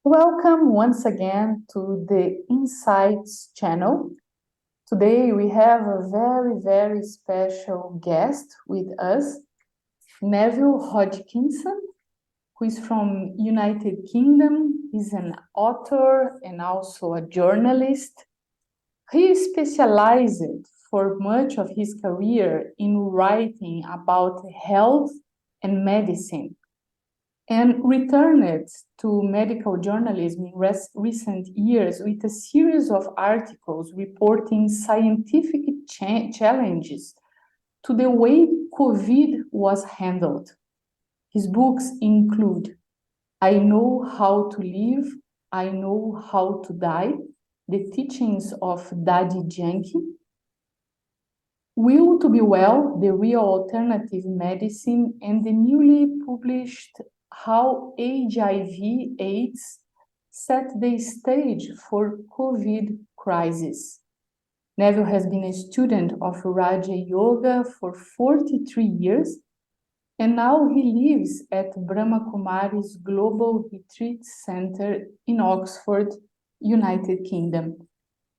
Welcome once again to the Insights channel. Today we have a very special guest with us, Neville Hodgkinson, who is from United Kingdom. He's an author and also a journalist. He specialized for much of his career in writing about health and medicine, and returned to medical journalism in recent years with a series of articles reporting scientific challenges to the way COVID was handled. His books include I Know How to Live, I Know How to Die, The Teachings of Daddy Yankee, Will to Be Well, The Real Alternative Medicine, and the newly published How HIV/AIDS Set the Stage for COVID Crisis. Neville has been a student of Raja Yoga for 43 years, and now he lives at Brahma Kumari's Global Retreat Center in Oxford, United Kingdom.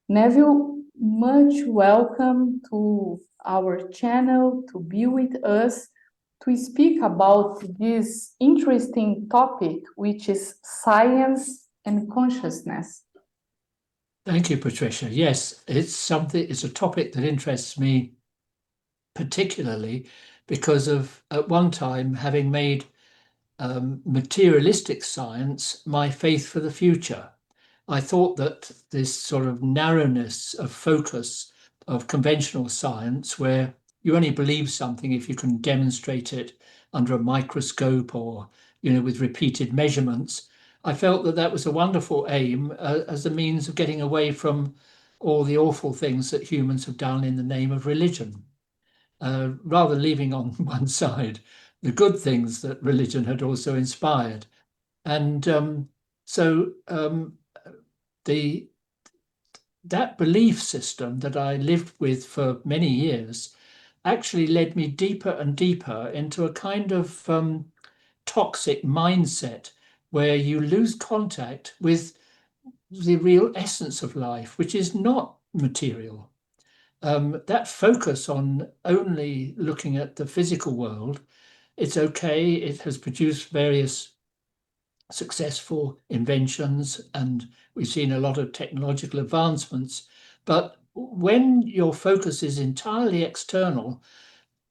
Neville, much welcome to our channel, to be with us, to speak about this interesting topic, which is science and consciousness. Thank you, Patricia. Yes, it's a topic that interests me particularly because of, at one time, having made materialistic science my faith for the future. I thought that this sort of narrowness of focus of conventional science, where you only believe something if you can demonstrate it under a microscope or, with repeated measurements, I felt that that was a wonderful aim as a means of getting away from all the awful things that humans have done in the name of religion, rather leaving on one side the good things that religion had also inspired. And that belief system that I lived with for many years actually led me deeper and deeper into a kind of toxic mindset where you lose contact with the real essence of life, which is not material. That focus on only looking at the physical world, it's okay. It has produced various successful inventions, and we've seen a lot of technological advancements. But when your focus is entirely external,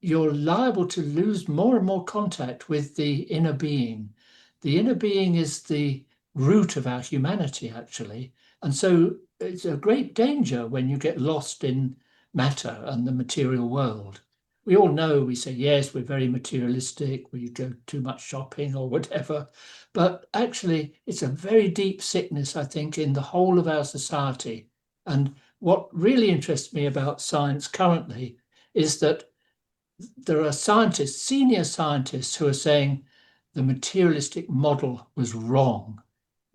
you're liable to lose more and more contact with the inner being. The inner being is the root of our humanity, actually. And so it's a great danger when you get lost in matter and the material world. We all know, we say, yes, we're very materialistic, we go too much shopping or whatever. But actually, it's a very deep sickness, I think, in the whole of our society. And what really interests me about science currently is that there are scientists, senior scientists, who are saying the materialistic model was wrong.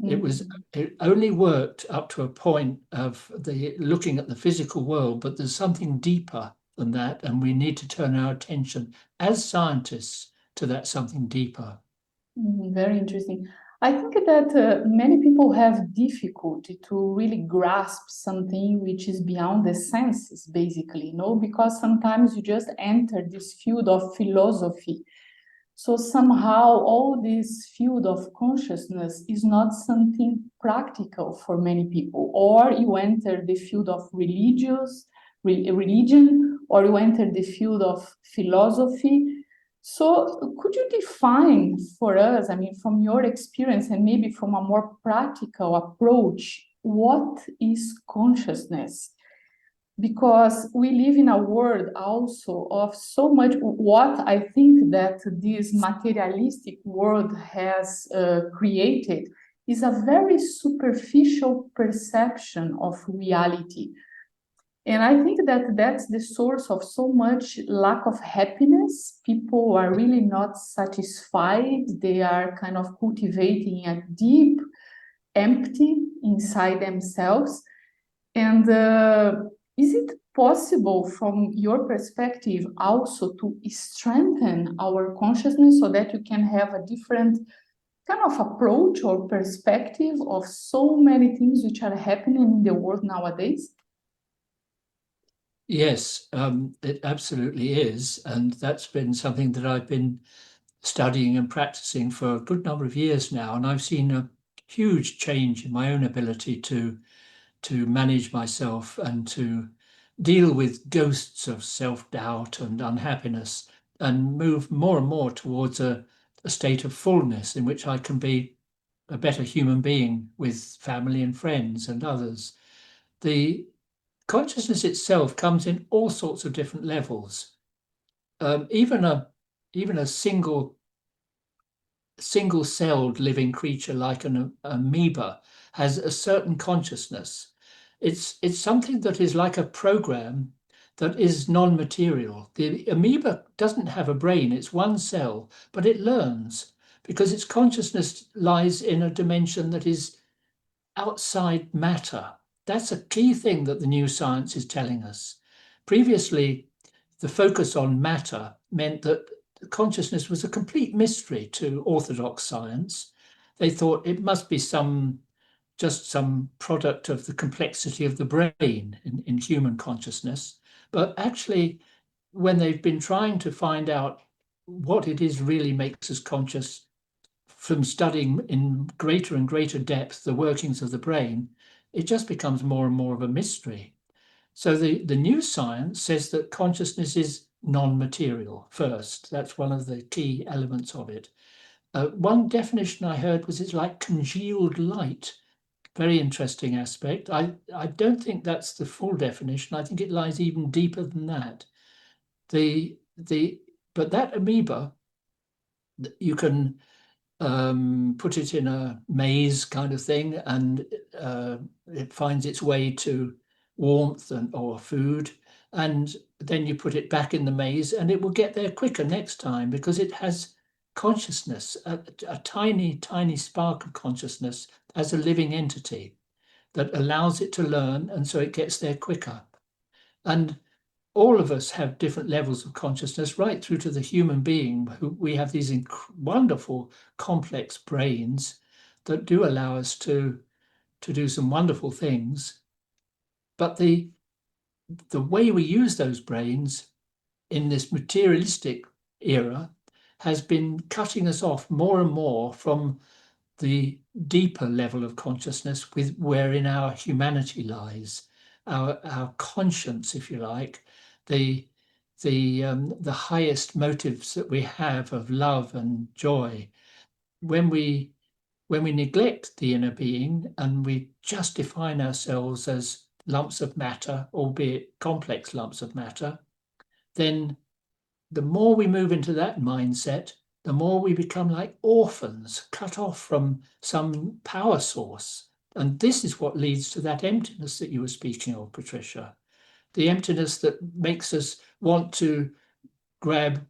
It only worked up to a point of looking at the physical world, but there's something deeper than that, and we need to turn our attention as scientists to that something deeper. Very interesting. I think that many people have difficulty to really grasp something which is beyond the senses, basically, because sometimes you just enter this field of philosophy. So somehow all this field of consciousness is not something practical for many people. Or you enter the field of religion, or you enter the field of philosophy. So could you define for us, from your experience and maybe from a more practical approach, what is consciousness? Because we live in a world also of so much what I think that this materialistic world has created is a very superficial perception of reality. And I think that that's the source of so much lack of happiness. People are really not satisfied. They are kind of cultivating a deep empty inside themselves. And is it possible, from your perspective, also to strengthen our consciousness so that you can have a different kind of approach or perspective of so many things which are happening in the world nowadays? Yes, it absolutely is. And that's been something that I've been studying and practicing for a good number of years now. And I've seen a huge change in my own ability to manage myself and to deal with ghosts of self-doubt and unhappiness, and move more and more towards a state of fullness in which I can be a better human being with family and friends and others. The consciousness itself comes in all sorts of different levels. Even a single-celled living creature like an amoeba has a certain consciousness. It's something that is like a program that is non-material. The amoeba doesn't have a brain, it's one cell, but it learns because its consciousness lies in a dimension that is outside matter. That's a key thing that the new science is telling us. Previously, the focus on matter meant that consciousness was a complete mystery to orthodox science. They thought it must be just some product of the complexity of the brain in human consciousness. But actually, when they've been trying to find out what it is really makes us conscious from studying in greater and greater depth the workings of the brain, it just becomes more and more of a mystery. So the new science says that consciousness is non-material first. That's one of the key elements of it. One definition I heard was it's like congealed light. Very interesting aspect. I don't think that's the full definition. I think it lies even deeper than that. But that amoeba, you can put it in a maze kind of thing, and it finds its way to warmth or food, and then you put it back in the maze and it will get there quicker next time because it has consciousness, a tiny, tiny spark of consciousness as a living entity that allows it to learn, and so it gets there quicker. And all of us have different levels of consciousness, right through to the human being, who we have these wonderful, complex brains that do allow us to do some wonderful things. But the way we use those brains in this materialistic era has been cutting us off more and more from the deeper level of consciousness wherein our humanity lies, our conscience, if you like, the highest motives that we have of love and joy. When we neglect the inner being and we just define ourselves as lumps of matter, albeit complex lumps of matter, then the more we move into that mindset, the more we become like orphans, cut off from some power source. And this is what leads to that emptiness that you were speaking of, Patricia. The emptiness that makes us want to grab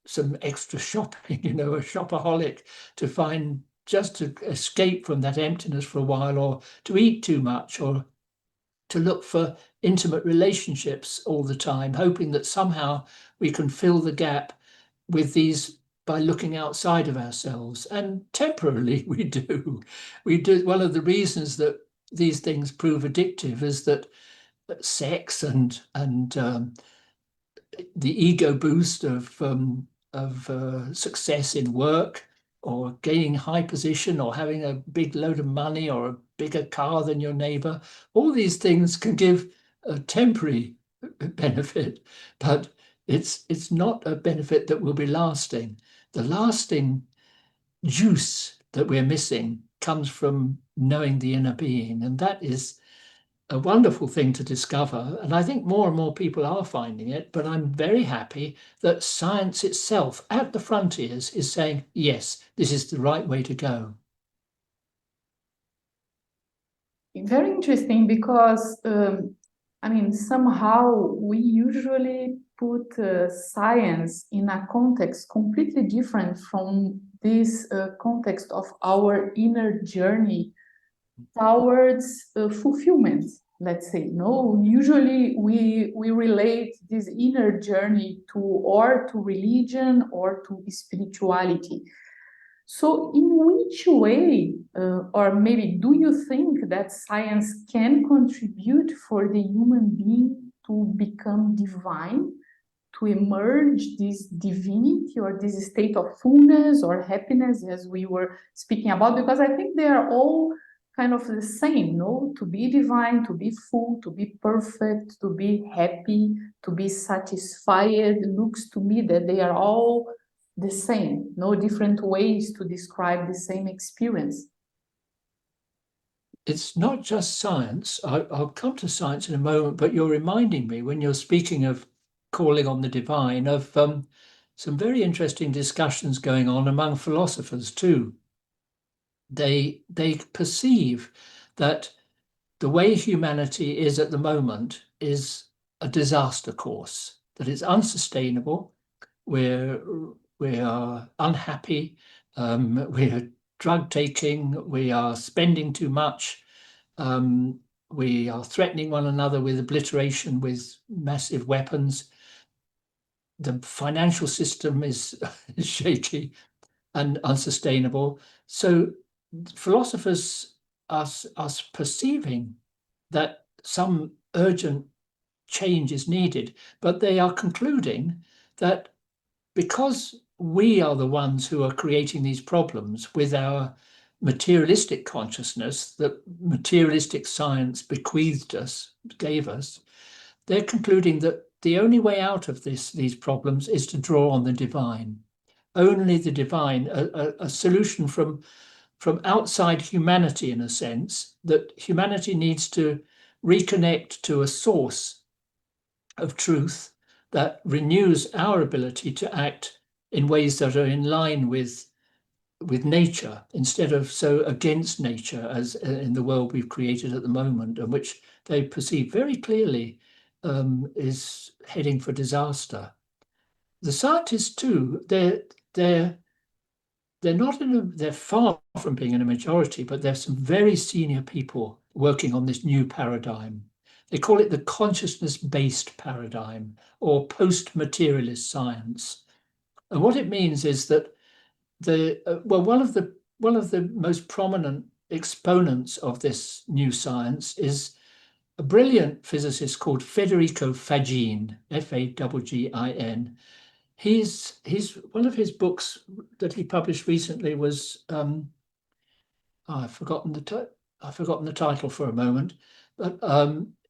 some extra shopping, a shopaholic, to find just to escape from that emptiness for a while, or to eat too much, or to look for intimate relationships all the time, hoping that somehow we can fill the gap with these by looking outside of ourselves. And temporarily we do. We do. One of the reasons that these things prove addictive is that sex and the ego boost of success in work, or gaining high position, or having a big load of money, or a bigger car than your neighbor. All these things can give a temporary benefit, but it's not a benefit that will be lasting. The lasting juice that we're missing comes from knowing the inner being, and that is a wonderful thing to discover. And I think more and more people are finding it, but I'm very happy that science itself at the frontiers is saying, yes, this is the right way to go. Very interesting, because somehow we usually put science in a context completely different from this context of our inner journey towards fulfillment, let's say. No, usually we relate this inner journey to religion or to spirituality. So in which way, or maybe do you think that science can contribute for the human being to become divine, to emerge this divinity or this state of fullness or happiness as we were speaking about? Because I think they are all kind of the same, no? To be divine, to be full, to be perfect, to be happy, to be satisfied. It looks to me that they are all the same, no different ways to describe the same experience. It's not just science. I'll come to science in a moment, but you're reminding me when you're speaking of calling on the divine of some very interesting discussions going on among philosophers too. They perceive that the way humanity is at the moment is a disaster course, that it's unsustainable. We are unhappy. We're drug taking. We are spending too much. We are threatening one another with obliteration with massive weapons. The financial system is shaky and unsustainable. So philosophers are perceiving that some urgent change is needed, but they are concluding that because we are the ones who are creating these problems with our materialistic consciousness that materialistic science bequeathed us, gave us, they're concluding that the only way out of these problems is to draw on the divine. Only the divine, a solution from outside humanity, in a sense, that humanity needs to reconnect to a source of truth that renews our ability to act in ways that are in line with nature instead of so against nature as in the world we've created at the moment, and which they perceive very clearly is heading for disaster. The scientists too, they're not they're far from being in a majority, but there's some very senior people working on this new paradigm. They call it the consciousness-based paradigm or post-materialist science. And what it means is that one of the most prominent exponents of this new science is a brilliant physicist called Federico Faggin, Faggin. He's one of his books that he published recently was I've forgotten the title for a moment, but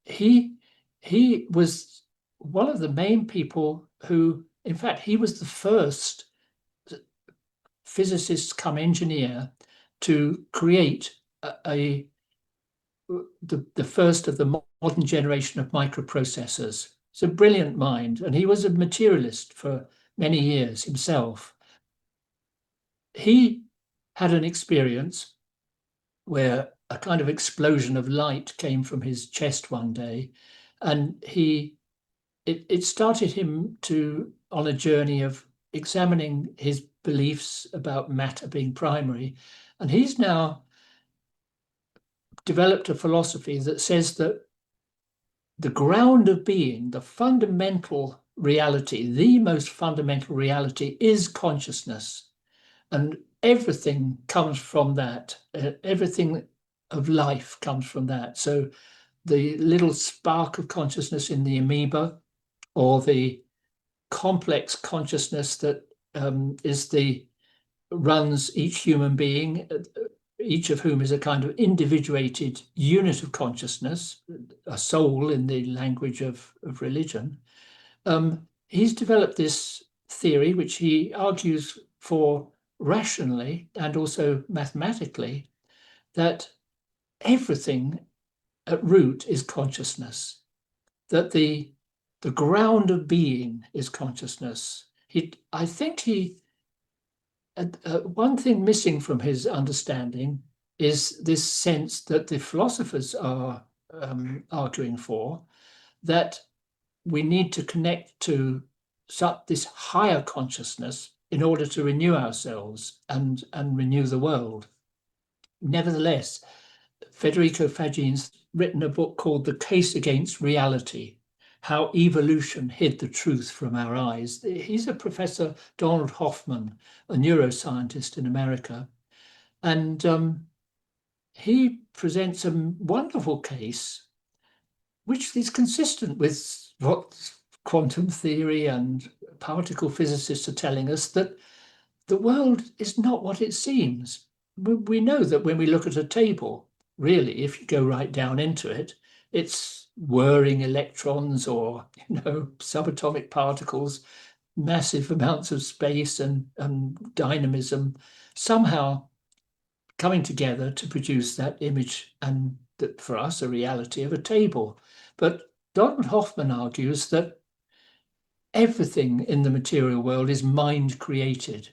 he was one of the main people who, in fact, he was the first physicist come engineer to create the first of the modern generation of microprocessors. It's a brilliant mind, and he was a materialist for many years himself. He had an experience where a kind of explosion of light came from his chest one day, and it started him on a journey of examining his beliefs about matter being primary. And he's now developed a philosophy that says that the ground of being, the fundamental reality, the most fundamental reality is consciousness. And everything comes from that. Everything of life comes from that. So the little spark of consciousness in the amoeba, or the complex consciousness that runs each human being, each of whom is a kind of individuated unit of consciousness, a soul in the language of religion. He's developed this theory, which he argues for rationally and also mathematically, that everything at root is consciousness, that the ground of being is consciousness. I think one thing missing from his understanding is this sense that the philosophers are arguing for, that we need to connect to this higher consciousness in order to renew ourselves and renew the world. Nevertheless, Federico Faggin's written a book called The Case Against Reality, how evolution hid the truth from our eyes. He's a professor, Donald Hoffman, a neuroscientist in America. And he presents a wonderful case, which is consistent with what quantum theory and particle physicists are telling us, that the world is not what it seems. We know that when we look at a table, really, if you go right down into it, it's whirring electrons or, subatomic particles, massive amounts of space and dynamism, somehow coming together to produce that image and that, for us, a reality of a table. But Donald Hoffman argues that everything in the material world is mind created.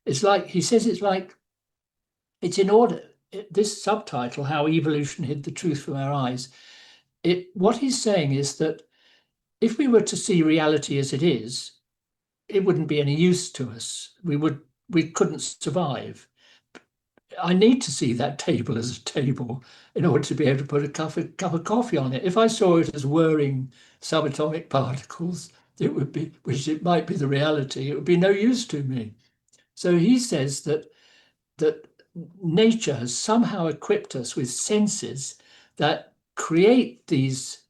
It's like, he says, it's in order. This subtitle, How Evolution Hid the Truth from Our Eyes, what he's saying is that if we were to see reality as it is, it wouldn't be any use to us. We couldn't survive. I need to see that table as a table in order to be able to put a cup of coffee on it. If I saw it as whirring subatomic particles, it would be, which it might be the reality, it would be no use to me. So he says that nature has somehow equipped us with senses that create these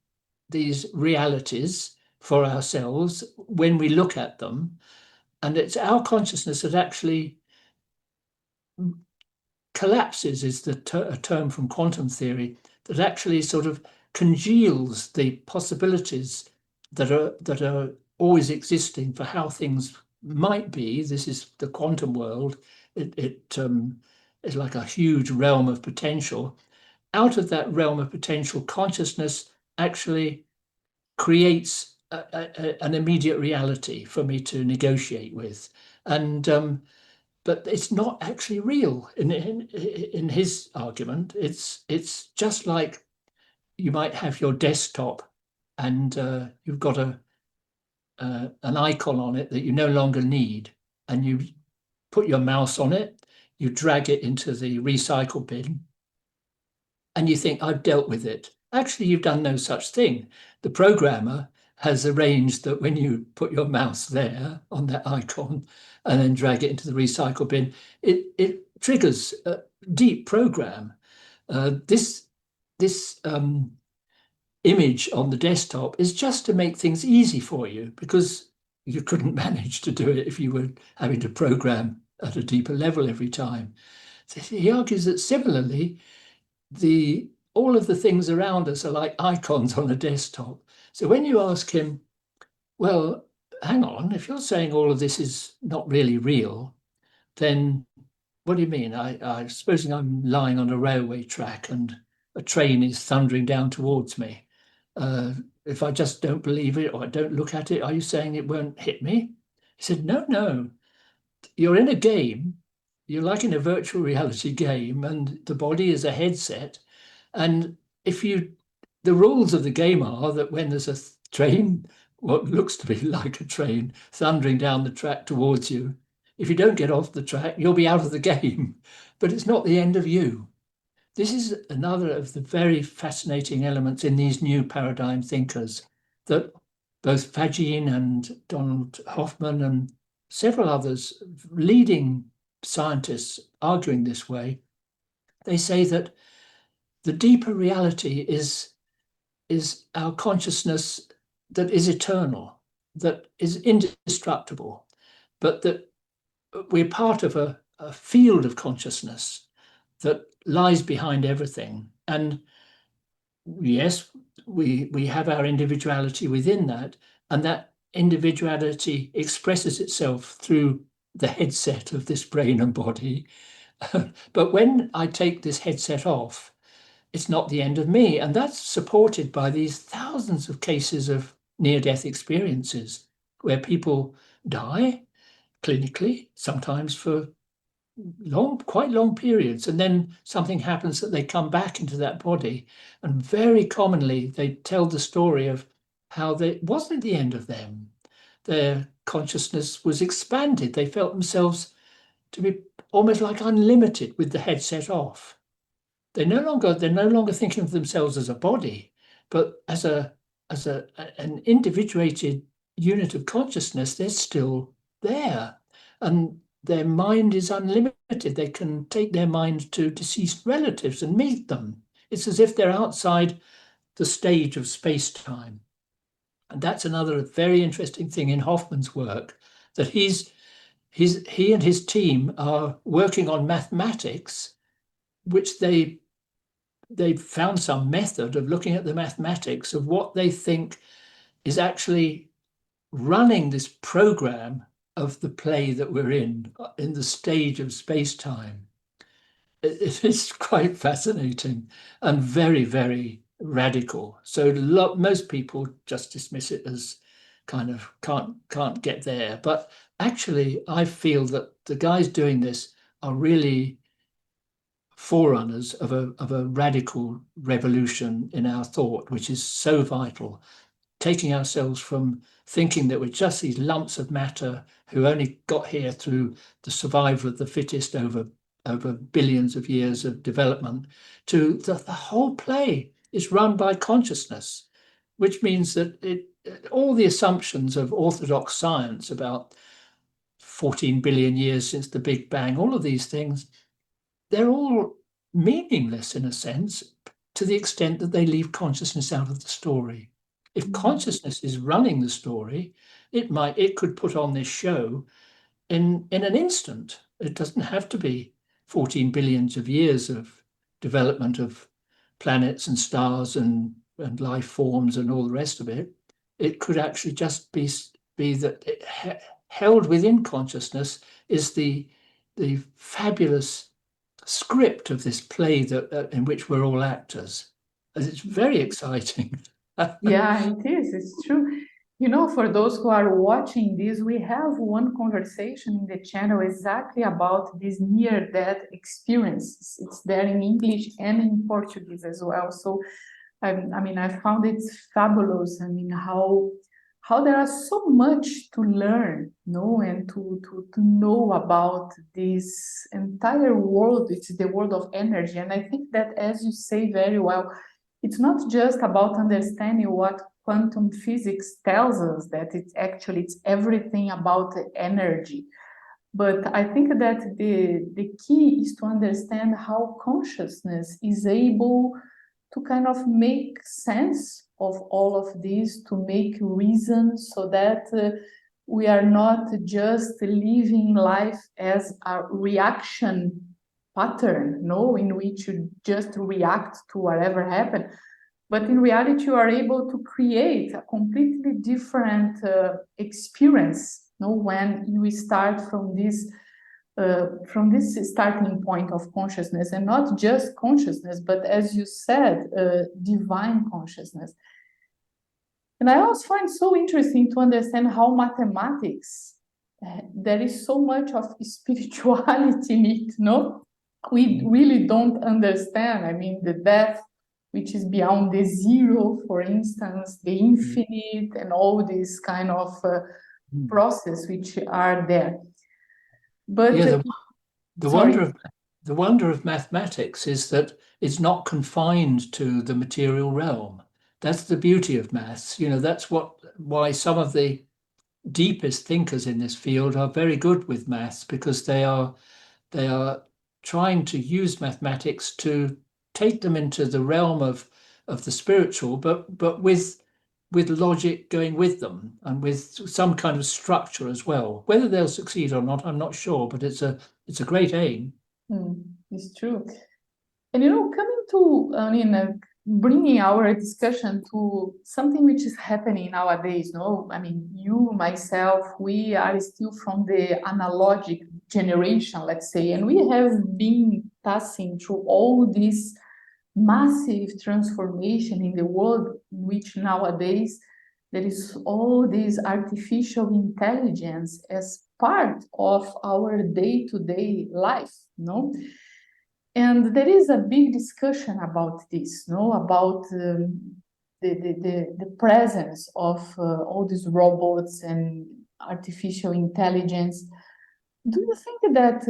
realities for ourselves when we look at them. And it's our consciousness that actually collapses, is a term from quantum theory, that actually sort of congeals the possibilities that are always existing for how things might be. This is the quantum world. It is like a huge realm of potential. Out of that realm of potential, consciousness actually creates an immediate reality for me to negotiate with. And but it's not actually real. In his argument, it's just like you might have your desktop and you've got an icon on it that you no longer need, and you put your mouse on it, you drag it into the recycle bin, and you think, I've dealt with it. Actually, you've done no such thing. The programmer has arranged that when you put your mouse there on that icon and then drag it into the recycle bin, it triggers a deep program. This image on the desktop is just to make things easy for you, because you couldn't manage to do it if you were having to program at a deeper level every time. So he argues that similarly, all of the things around us are like icons on a desktop. So when you ask him, well, hang on, if you're saying all of this is not really real, then what do you mean? I supposing I'm lying on a railway track and a train is thundering down towards me. If I just don't believe it or I don't look at it, are you saying it won't hit me? He said, no. You're in a game. You're like in a virtual reality game, and the body is a headset. And the rules of the game are that when there's a train, what looks to be like a train, thundering down the track towards you, if you don't get off the track, you'll be out of the game. But it's not the end of you. This is another of the very fascinating elements in these new paradigm thinkers, that both Faggin and Donald Hoffman and several others, leading scientists arguing this way, they say that the deeper reality is our consciousness that is eternal, that is indestructible, but that we're part of a field of consciousness that lies behind everything. And yes, we have our individuality within that, and that individuality expresses itself through the headset of this brain and body. But when I take this headset off, it's not the end of me. And that's supported by these thousands of cases of near-death experiences where people die clinically, sometimes for quite long periods, and then something happens that they come back into that body. And very commonly they tell the story of how it wasn't the end of them. Their consciousness was expanded. They felt themselves to be almost like unlimited with the headset off. They're no longer thinking of themselves as a body, but as a an individuated unit of consciousness, they're still there. And their mind is unlimited. They can take their mind to deceased relatives and meet them. It's as if they're outside the stage of space-time. And that's another very interesting thing in Hoffman's work, that he and his team are working on mathematics, which they've found some method of looking at the mathematics of what they think is actually running this program of the play that we're in the stage of space-time. It is quite fascinating and very, very radical. So most people just dismiss it as kind of can't get there. But actually, I feel that the guys doing this are really forerunners of a radical revolution in our thought, which is so vital. Taking ourselves from thinking that we're just these lumps of matter who only got here through the survival of the fittest over billions of years of development, to the whole play is run by consciousness, which means that all the assumptions of orthodox science about 14 billion years since the Big Bang, all of these things, they're all meaningless in a sense, to the extent that they leave consciousness out of the story. If consciousness is running the story, it could put on this show in an instant. It doesn't have to be 14 billions of years of development of planets and stars and life forms and all the rest of it. It could actually just be that held within consciousness is the fabulous script of this play that in which we're all actors. And it's very exciting. Yeah, it is. It's true. You know, for those who are watching this, we have one conversation in the channel exactly about this near-death experiences. It's there in English and in Portuguese as well. So, I mean, I found it fabulous. I mean, how there are so much to learn, and to know about this entire world. It's the world of energy. And I think that, as you say very well, it's not just about understanding what quantum physics tells us, that it's everything about energy. But I think that the key is to understand how consciousness is able to kind of make sense of all of this, to make reason, so that we are not just living life as a reaction pattern, in which you just react to whatever happened. But in reality, you are able to create a completely different experience, when you start from this starting point of consciousness, and not just consciousness, but, as you said, divine consciousness. And I also find so interesting to understand how mathematics, there is so much of spirituality in it, We really don't understand, I mean, the death, which is beyond the zero, for instance, the infinite, and all these kind of process which are there. But yeah, the wonder of mathematics is that it's not confined to the material realm. That's the beauty of maths. That's why some of the deepest thinkers in this field are very good with maths, because they are trying to use mathematics to take them into the realm of the spiritual, but with logic going with them, and with some kind of structure as well. Whether they'll succeed or not, I'm not sure, but it's a great aim. It's true. And coming to, bringing our discussion to something which is happening nowadays, I mean, you, myself, we are still from the analogic generation, let's say, and we have been passing through all this massive transformation in the world, in which nowadays there is all this artificial intelligence as part of our day-to-day life, And there is a big discussion about this, about the presence of all these robots and artificial intelligence. Do you think that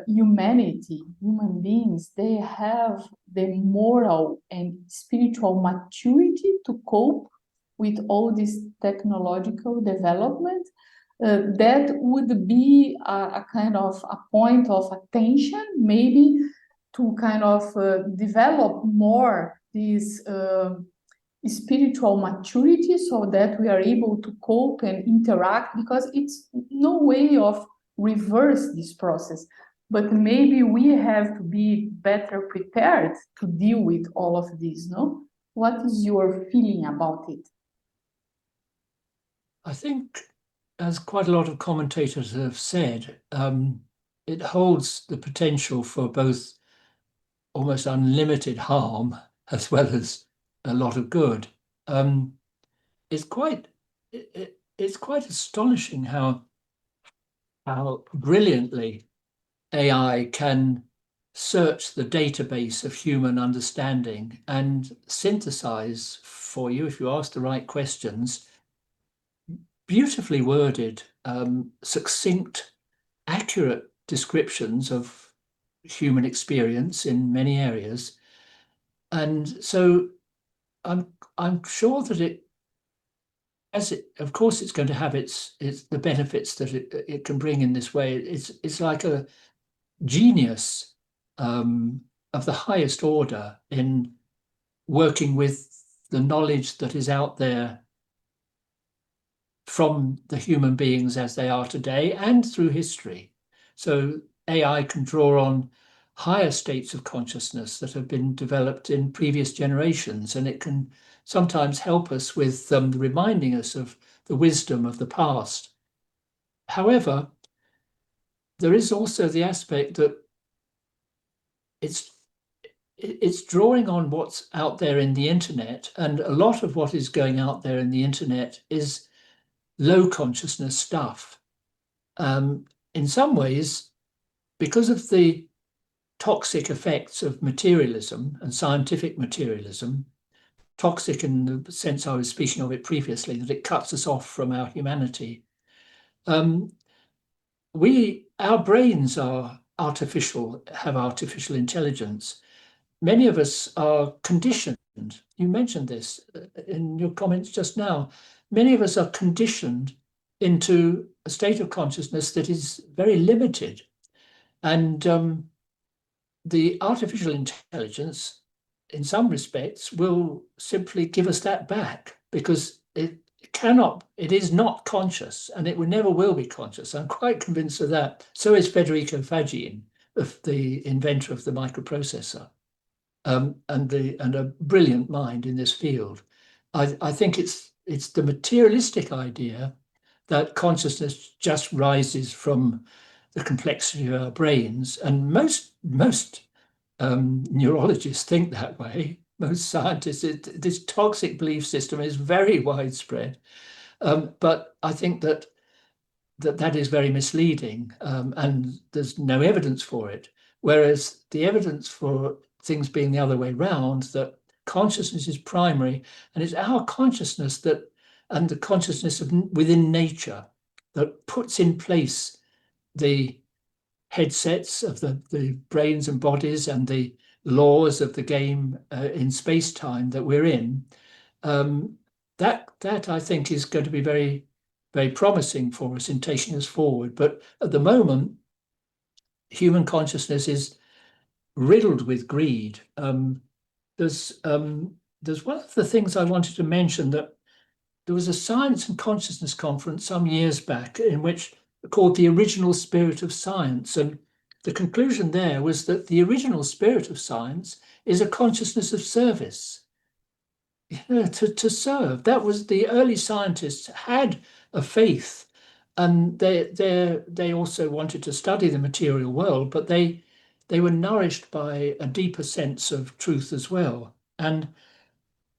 human beings, they have the moral and spiritual maturity to cope with all this technological development, that would be a kind of a point of attention, maybe to kind of develop more this spiritual maturity so that we are able to cope and interact, because it's no way of reverse this process, but maybe we have to be better prepared to deal with all of this, no? What is your feeling about it? I think, as quite a lot of commentators have said, it holds the potential for both almost unlimited harm as well as a lot of good. It's quite it's quite astonishing how brilliantly AI can search the database of human understanding and synthesize for you, if you ask the right questions, beautifully worded, succinct, accurate descriptions of human experience in many areas. And so I'm sure that of course it's going to have its the benefits that it can bring in this way. It's like a genius of the highest order in working with the knowledge that is out there from the human beings as they are today and through history. So AI can draw on higher states of consciousness that have been developed in previous generations, and it can sometimes help us with reminding us of the wisdom of the past. However, there is also the aspect that it's drawing on what's out there in the internet, and a lot of what is going out there in the internet is low consciousness stuff. In some ways, because of the toxic effects of materialism and scientific materialism, toxic in the sense I was speaking of it previously, that it cuts us off from our humanity. Our brains are artificial, have artificial intelligence. Many of us are conditioned. You mentioned this in your comments just now. Many of us are conditioned into a state of consciousness that is very limited. And the artificial intelligence, in some respects, will simply give us that back, because it is not conscious, and it never will be conscious. I'm quite convinced of that. So is Federico Faggin, the inventor of the microprocessor, and a brilliant mind in this field. I think it's the materialistic idea that consciousness just rises from the complexity of our brains, and most neurologists think that way. Most scientists, this toxic belief system is very widespread, but I think that is very misleading, and there's no evidence for it. Whereas the evidence for things being the other way around, that consciousness is primary, and it's our consciousness and the consciousness within nature that puts in place the headsets of the brains and bodies and the laws of the game in space-time that we're in. That I think is going to be very, very promising for us in taking us forward. But at the moment, human consciousness is riddled with greed. There's one of the things I wanted to mention, that there was a science and consciousness conference some years back called the Original Spirit of Science. And the conclusion there was that the original spirit of science is a consciousness of service. To serve. That was, the early scientists had a faith, and they also wanted to study the material world, but they were nourished by a deeper sense of truth as well. And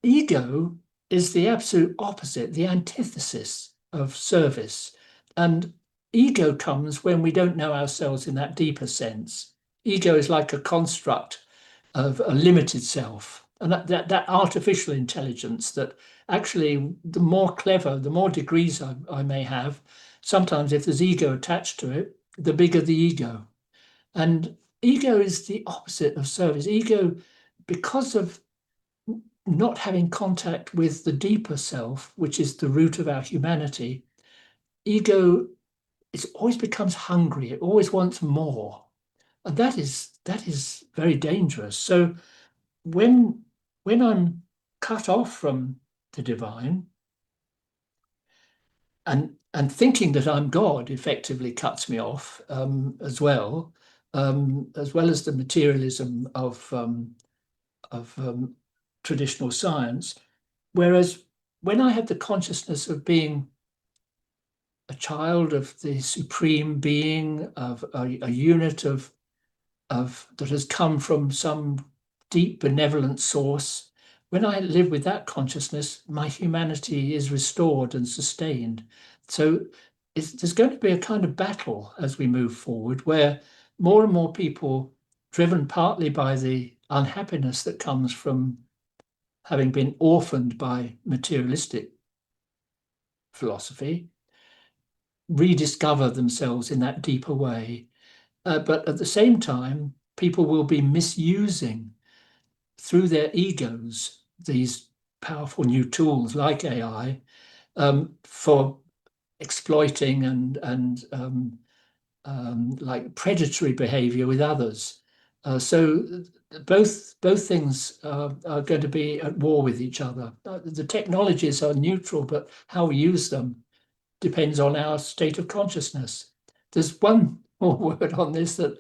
ego is the absolute opposite, the antithesis of service. And ego comes when we don't know ourselves in that deeper sense. Ego is like a construct of a limited self. And that artificial intelligence, that actually the more clever, the more degrees I may have, sometimes if there's ego attached to it, the bigger the ego. And ego is the opposite of service. Ego, because of not having contact with the deeper self, which is the root of our humanity, ego always becomes hungry. It always wants more. And that is very dangerous. So when I'm cut off from the divine, and thinking that I'm God effectively cuts me off as well as the materialism of traditional science. Whereas when I have the consciousness of being a child of the supreme being, of a unit of that has come from some deep benevolent source, when I live with that consciousness, my humanity is restored and sustained. So there's going to be a kind of battle as we move forward, where more and more people, driven partly by the unhappiness that comes from having been orphaned by materialistic philosophy, rediscover themselves in that deeper way. But at the same time, people will be misusing through their egos these powerful new tools like AI for exploiting and like predatory behavior with others. So both things are going to be at war with each other. The technologies are neutral, but how we use them depends on our state of consciousness. There's one more word on this, that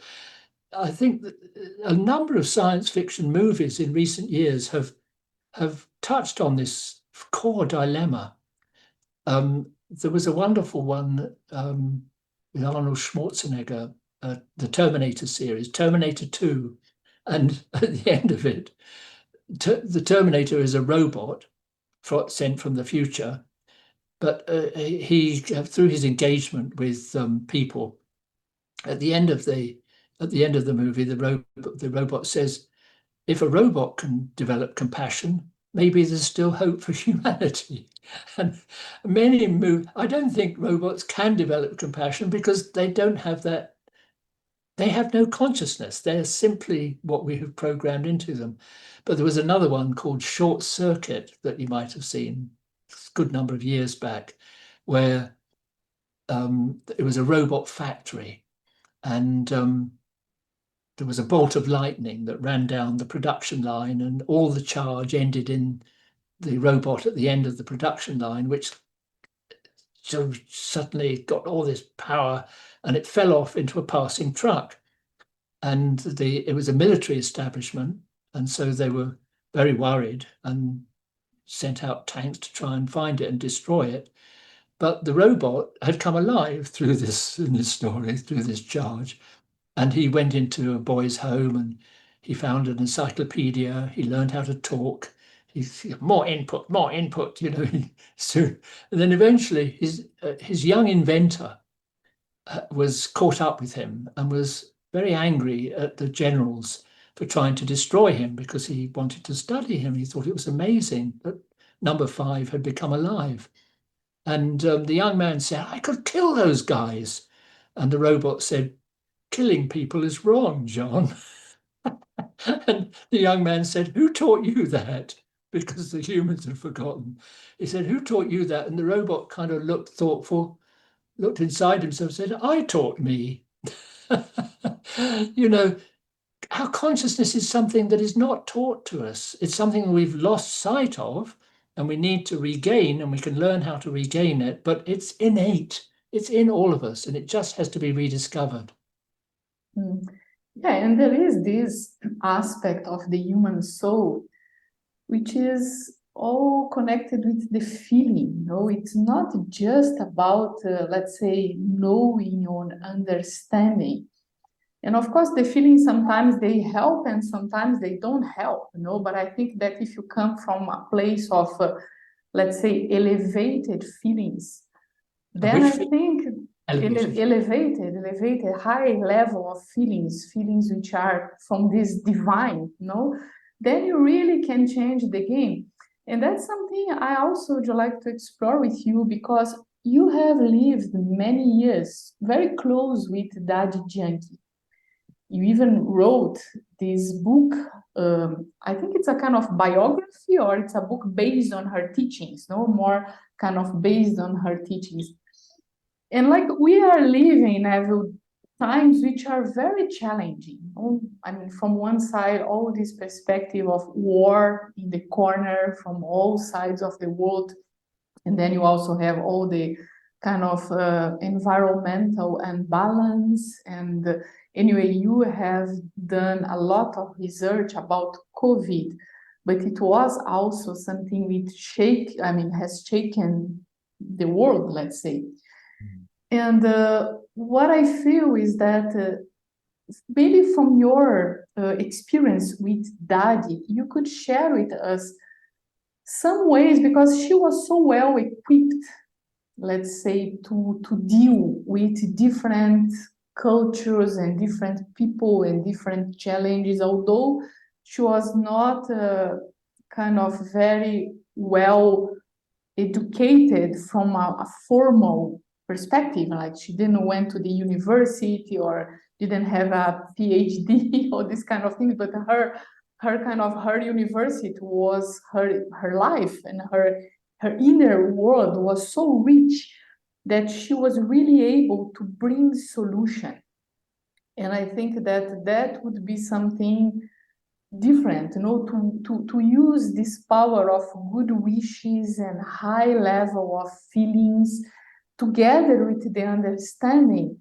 I think that a number of science fiction movies in recent years have touched on this core dilemma. There was a wonderful one with Arnold Schwarzenegger, the Terminator series, Terminator 2. And at the end of it, the Terminator is a robot sent from the future, but he, through his engagement with people, at the end of the movie, the robot says, if a robot can develop compassion, maybe there's still hope for humanity. And I don't think robots can develop compassion because they don't have that. They have no consciousness. They're simply what we have programmed into them. But there was another one called Short Circuit that you might have seen a good number of years back, where it was a robot factory, and there was a bolt of lightning that ran down the production line, and all the charge ended in the robot at the end of the production line, which suddenly got all this power, and it fell off into a passing truck. And it was a military establishment, and so they were very worried and sent out tanks to try and find it and destroy it. But the robot had come alive through this, in this story, through this charge. And he went into a boy's home and he found an encyclopedia. He learned how to talk. More input, you know. So, and then eventually his young inventor was caught up with him and was very angry at the generals for trying to destroy him because he wanted to study him. He thought it was amazing that number 5 had become alive. And the young man said, I could kill those guys. And the robot said, killing people is wrong, John. And the young man said, who taught you that? Because the humans had forgotten. He said, who taught you that? And the robot kind of looked thoughtful, looked inside himself, said, I taught me. You know, our consciousness is something that is not taught to us. It's something we've lost sight of and we need to regain, and we can learn how to regain it, but it's innate. It's in all of us, and it just has to be rediscovered. Yeah, and there is this aspect of the human soul, which is all connected with the feeling. You know, it's not just about, let's say, knowing or understanding. And of course, the feelings sometimes they help and sometimes they don't help, you know. But I think that if you come from a place of, let's say, elevated feelings, then I think elevated, high level of feelings which are from this divine, you know, then you really can change the game. And that's something I also would like to explore with you, because you have lived many years very close with Daddy Yankee. you even wrote this book. I think it's a kind of biography, or it's a book based on her teachings, no more kind of based on her teachings. And like we are living in times which are very challenging. I mean, from one side, all this perspective of war in the corner from all sides of the world. And then you also have all the kind of environmental imbalance. And anyway, you have done a lot of research about COVID, but it was also something which has shaken the world, let's say. And what I feel is that maybe from your experience with Daddy, you could share with us some ways, because she was so well equipped, let's say, to deal with different cultures and different people and different challenges, although she was not kind of very well educated from a formal perspective, like she didn't went to the university or didn't have a PhD or this kind of things, but her university was her life, and her inner world was so rich that she was really able to bring solution. And I think that would be something different, to use this power of good wishes and high level of feelings together with the understanding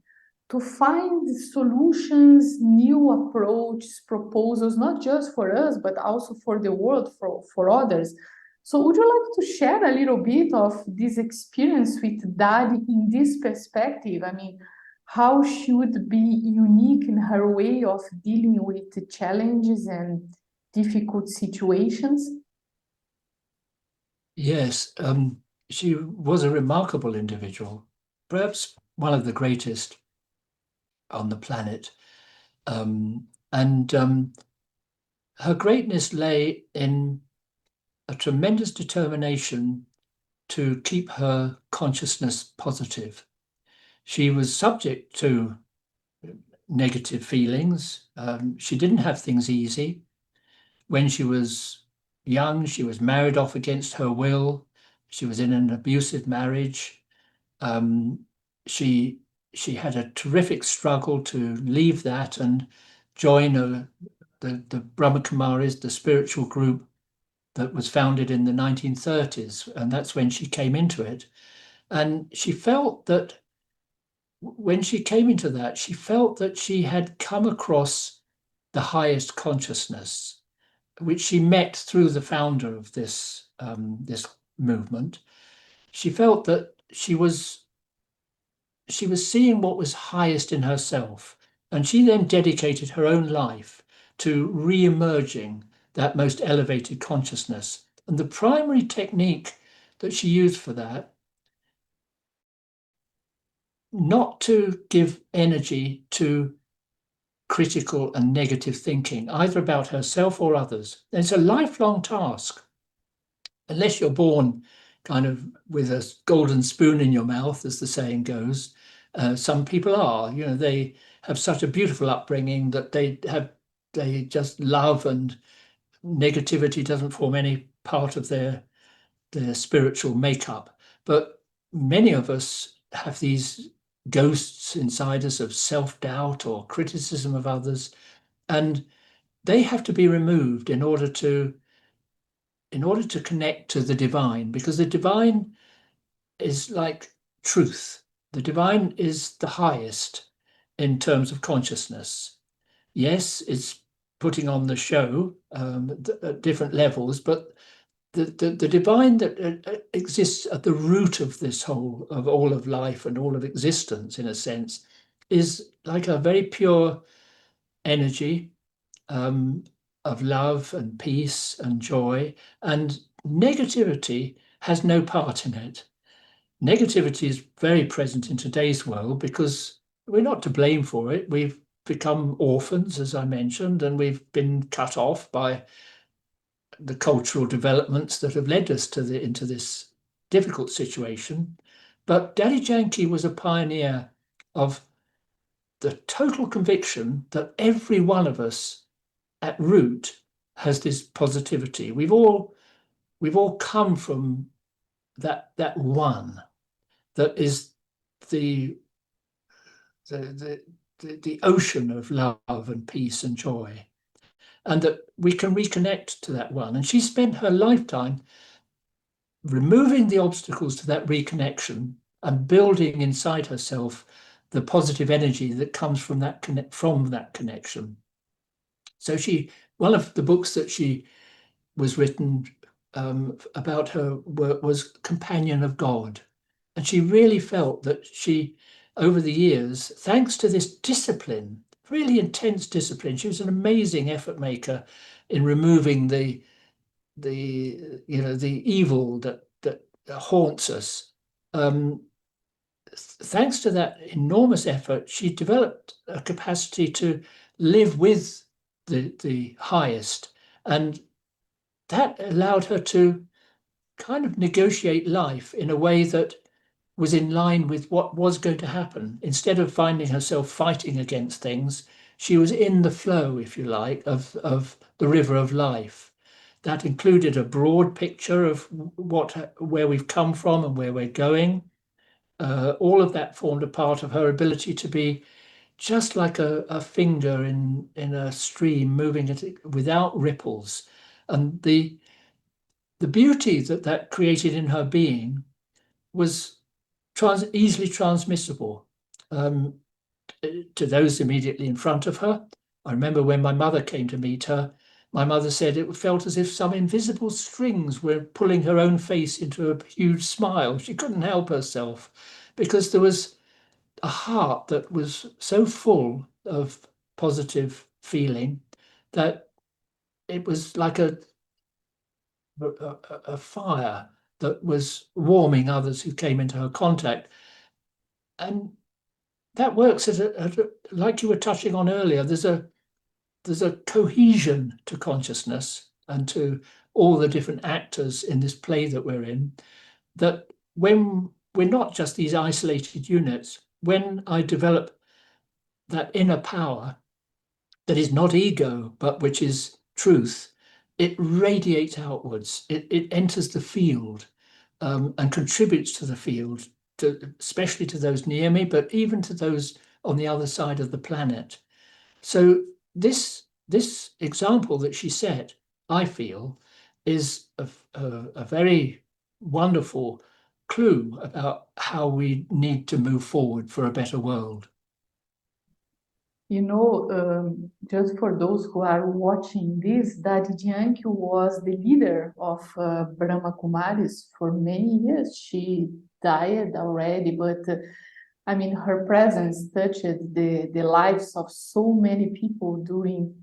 to find solutions, new approaches, proposals, not just for us, but also for the world, for others. So would you like to share a little bit of this experience with Daddy in this perspective? I mean, how she would be unique in her way of dealing with the challenges and difficult situations? Yes, she was a remarkable individual, perhaps one of the greatest on the planet. And her greatness lay in a tremendous determination to keep her consciousness positive. She was subject to negative feelings. She didn't have things easy. When she was young, she was married off against her will. She was in an abusive marriage. Um, she had a terrific struggle to leave that and join the Brahmakumaris, the spiritual group that was founded in the 1930s, and that's when she came into it. And she felt that when she came into that, she felt that she had come across the highest consciousness, which she met through the founder of this movement. She felt that she was seeing what was highest in herself, and she then dedicated her own life to re-emerging that most elevated consciousness. And the primary technique that she used for that, not to give energy to critical and negative thinking, either about herself or others. It's a lifelong task. Unless you're born kind of with a golden spoon in your mouth, as the saying goes, some people are. They have such a beautiful upbringing that they just love, and negativity doesn't form any part of their spiritual makeup. But many of us have these ghosts inside us of self-doubt or criticism of others, and they have to be removed in order to connect to the divine, because the divine is like truth. The divine is the highest in terms of consciousness. Yes, it's putting on the show at different levels, but the divine that exists at the root of all of life and all of existence, in a sense, is like a very pure energy of love and peace and joy, and negativity has no part in it. Negativity is very present in today's world because we're not to blame for it. We've become orphans, as I mentioned, and we've been cut off by the cultural developments that have led us into this difficult situation. But Daddy Yankee was a pioneer of the total conviction that every one of us at root has this positivity. We've all come from that one that is the ocean of love and peace and joy, and that we can reconnect to that one. And she spent her lifetime removing the obstacles to that reconnection and building inside herself the positive energy that comes from that connection. So one of the books that she was written about her work was Companion of God. And she really felt that she, over the years, thanks to this discipline, really intense discipline, she was an amazing effort maker in removing the evil that haunts us. Thanks to that enormous effort, she developed a capacity to live with the highest, and that allowed her to kind of negotiate life in a way that was in line with what was going to happen. Instead of finding herself fighting against things, she was in the flow, if you like, of the river of life. That included a broad picture of where we've come from and where we're going. All of that formed a part of her ability to be just like a finger in a stream, moving it without ripples. And the beauty that created in her being was easily transmissible to those immediately in front of her. I remember when my mother came to meet her, my mother said it felt as if some invisible strings were pulling her own face into a huge smile. She couldn't help herself because there was a heart that was so full of positive feeling that it was like a fire that was warming others who came into her contact. And that works like you were touching on earlier, there's a cohesion to consciousness and to all the different actors in this play that we're in, that when we're not just these isolated units, when I develop that inner power that is not ego, but which is truth, it radiates outwards. It enters the field and contributes to the field, especially to those near me, but even to those on the other side of the planet. So this example that she set, I feel, is a very wonderful clue about how we need to move forward for a better world. Just for those who are watching this, Dadi Jianqiu was the leader of Brahma Kumaris for many years. She died already, but her presence touched the lives of so many people during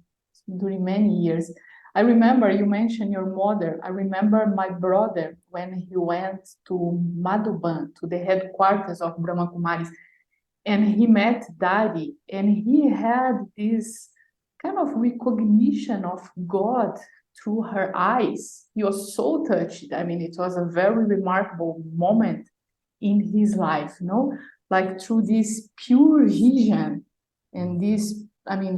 many years. I remember you mentioned your mother. I remember my brother when he went to Madhuban, to the headquarters of Brahma Kumaris, and he met Dadi, and he had this kind of recognition of God through her eyes. He was so touched. It was a very remarkable moment in his life, like through this pure vision and this,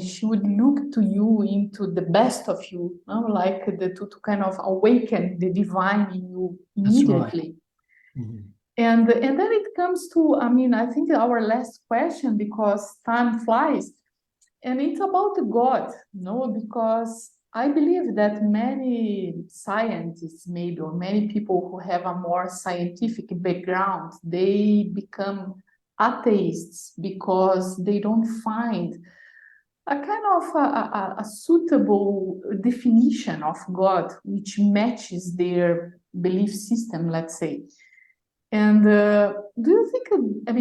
she would look to you into the best of you, like to kind of awaken the divine in you immediately. That's right. Mm-hmm. And then it comes to, I think our last question, because time flies, and it's about God, because I believe that many scientists, maybe, or many people who have a more scientific background, they become atheists because they don't find a kind of a suitable definition of God which matches their belief system, let's say. And do you think,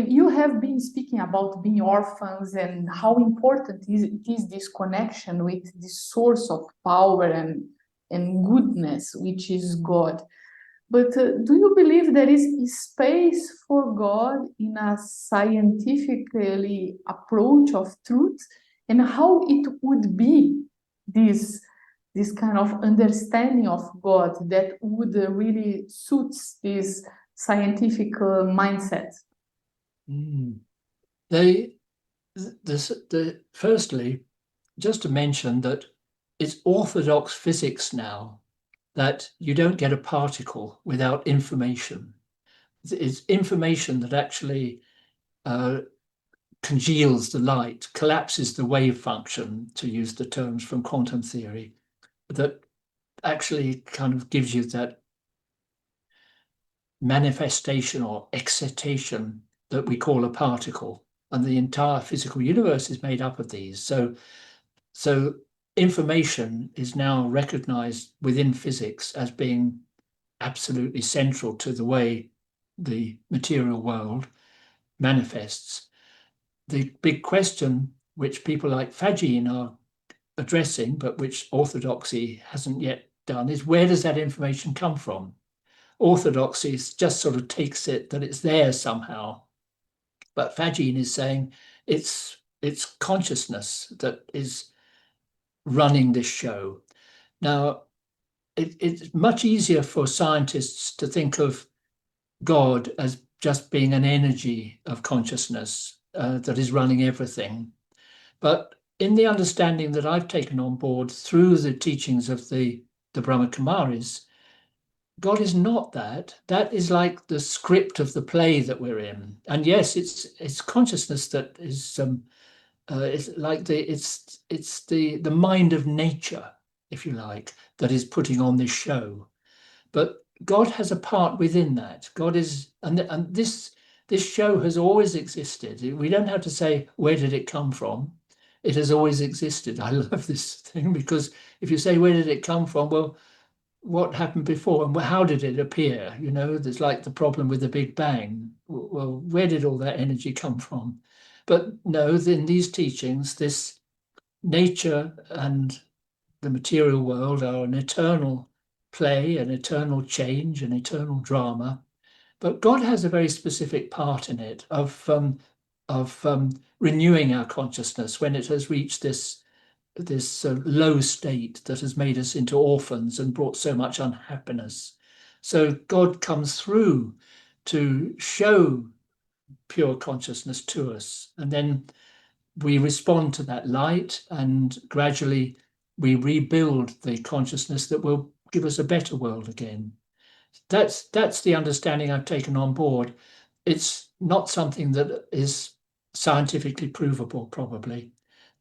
you have been speaking about being orphans and how important it is this connection with this source of power and goodness, which is God. But do you believe there is space for God in a scientifically approach of truth, and how it would be this kind of understanding of God that would really suit this scientific mindset? They Firstly, just to mention that it's orthodox physics now that you don't get a particle without information. It's information that actually congeals the light, collapses the wave function, to use the terms from quantum theory, that actually kind of gives you that manifestation or excitation that we call a particle. And the entire physical universe is made up of these. So information is now recognized within physics as being absolutely central to the way the material world manifests. The big question, which people like Faggin are addressing, but which orthodoxy hasn't yet done, is where does that information come from? Orthodoxy just sort of takes it that it's there somehow. But Faggin is saying it's consciousness that is running this show. Now, it's much easier for scientists to think of God as just being an energy of consciousness that is running everything. But in the understanding that I've taken on board through the teachings of the Brahma Kumaris, God is not that. That is like the script of the play that we're in. And yes, it's consciousness that is it's like it's the mind of nature, if you like, that is putting on this show. But God has a part within that. God is, and this show has always existed. We don't have to say where did it come from. It has always existed. I love this thing because if you say where did it come from, well, what happened before and how did it appear? You know, there's like the problem with the Big Bang. Well, where did all that energy come from? But no, in these teachings, this nature and the material world are an eternal play, an eternal change, an eternal drama. But God has a very specific part in it of renewing our consciousness when it has reached this low state that has made us into orphans and brought so much unhappiness. So God comes through to show pure consciousness to us, and then we respond to that light, and gradually we rebuild the consciousness that will give us a better world again. That's the understanding I've taken on board. It's not something that is scientifically provable, probably,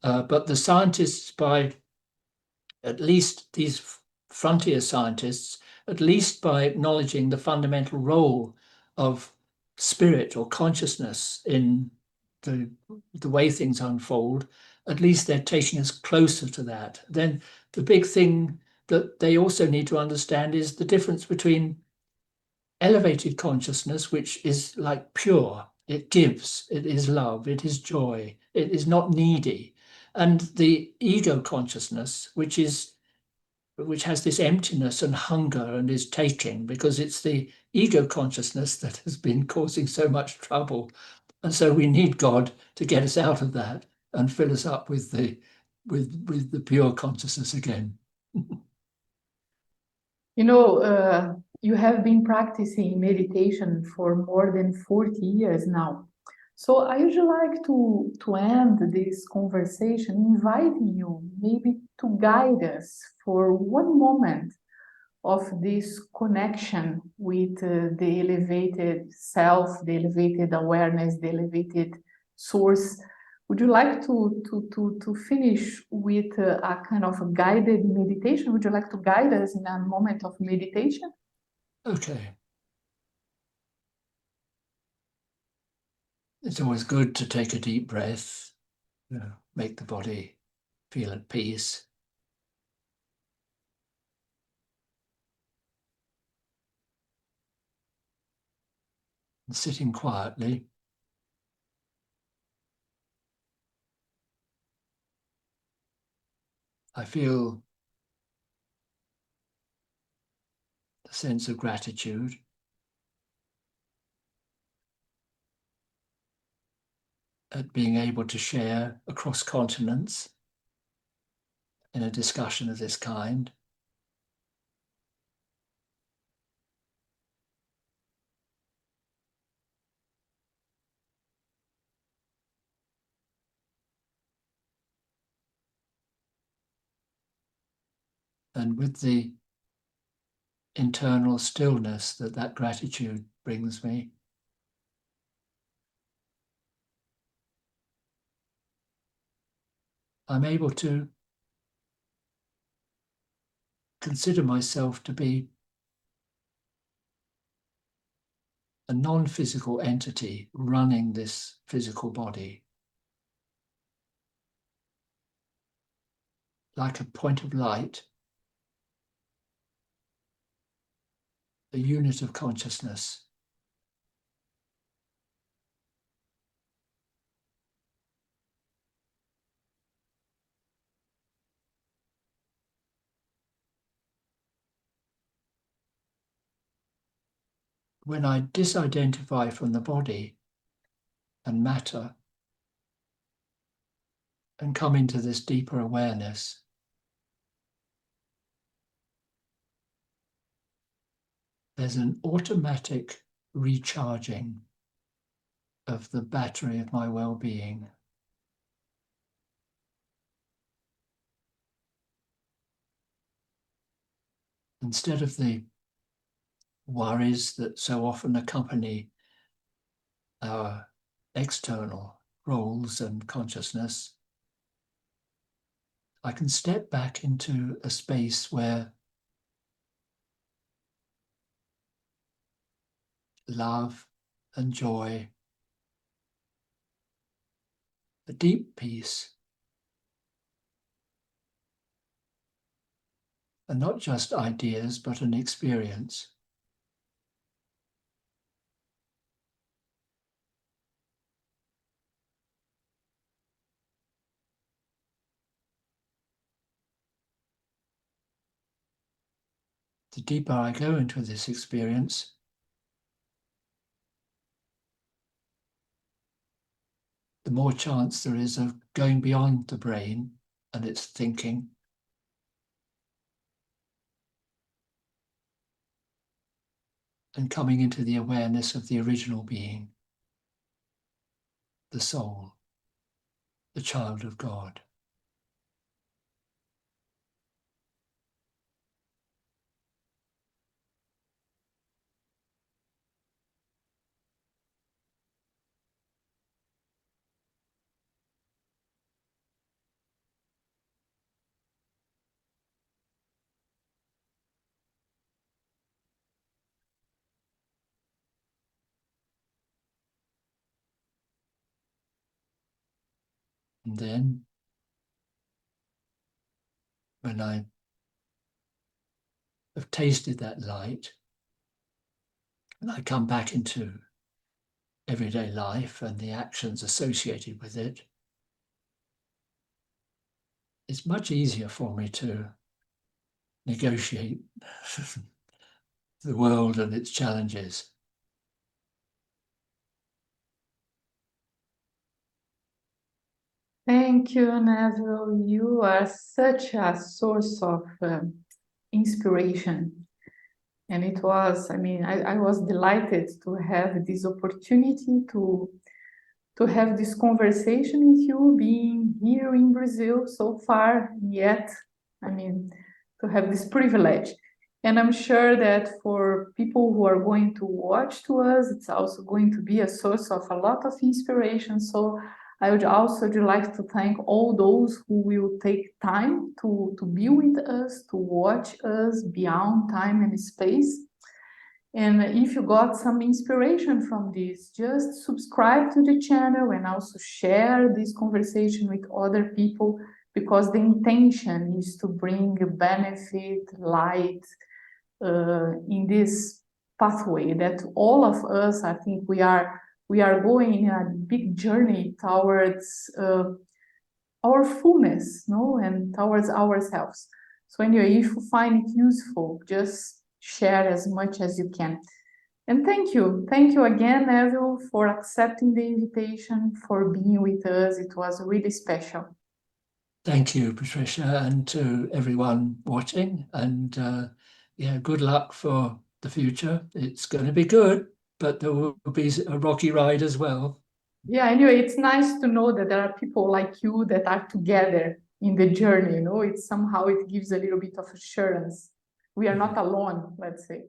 but the scientists, by at least these frontier scientists, at least by acknowledging the fundamental role of spirit or consciousness in the way things unfold, at least they're taking us closer to that. Then the big thing that they also need to understand is the difference between elevated consciousness, which is like pure, it gives, it is love, it is joy, it is not needy, and the ego consciousness, which has this emptiness and hunger and is taking, because it's the ego consciousness that has been causing so much trouble. And so we need God to get us out of that and fill us up with the pure consciousness again. You know, you have been practicing meditation for more than 40 years now. So I usually like to end this conversation inviting you maybe to guide us for one moment of this connection with the elevated self, the elevated awareness, the elevated source. Would you like to finish with a kind of a guided meditation? Would you like to guide us in a moment of meditation? Okay. It's always good to take a deep breath, make the body feel at peace. And sitting quietly, I feel the sense of gratitude at being able to share across continents in a discussion of this kind. and with the internal stillness that gratitude brings me, I'm able to consider myself to be a non-physical entity running this physical body, like a point of light, a unit of consciousness. When I disidentify from the body and matter and come into this deeper awareness, there's an automatic recharging of the battery of my well-being. Instead of the worries that so often accompany our external roles and consciousness, I can step back into a space where love and joy, a deep peace, and not just ideas, but an experience. The deeper I go into this experience, the more chance there is of going beyond the brain and its thinking and coming into the awareness of the original being, the soul, the child of God. And then, when I have tasted that light, and I come back into everyday life and the actions associated with it, it's much easier for me to negotiate the world and its challenges. Thank you, Neville. You are such a source of inspiration. And it was, I was delighted to have this opportunity to have this conversation with you, being here in Brazil so far, yet, to have this privilege. And I'm sure that for people who are going to watch to us, it's also going to be a source of a lot of inspiration. So I would also like to thank all those who will take time to be with us, to watch us beyond time and space. And if you got some inspiration from this, just subscribe to the channel and also share this conversation with other people, because the intention is to bring benefit, light in this pathway that all of us, I think we are going in a big journey towards our fullness, no, and towards ourselves. So anyway, if you find it useful, just share as much as you can. And thank you again, Neville, for accepting the invitation, for being with us. It was really special. Thank you, Patricia, and to everyone watching. And good luck for the future. It's going to be good, but there will be a rocky ride as well. Yeah, anyway, it's nice to know that there are people like you that are together in the journey, it's somehow it gives a little bit of assurance. We are not alone, let's say.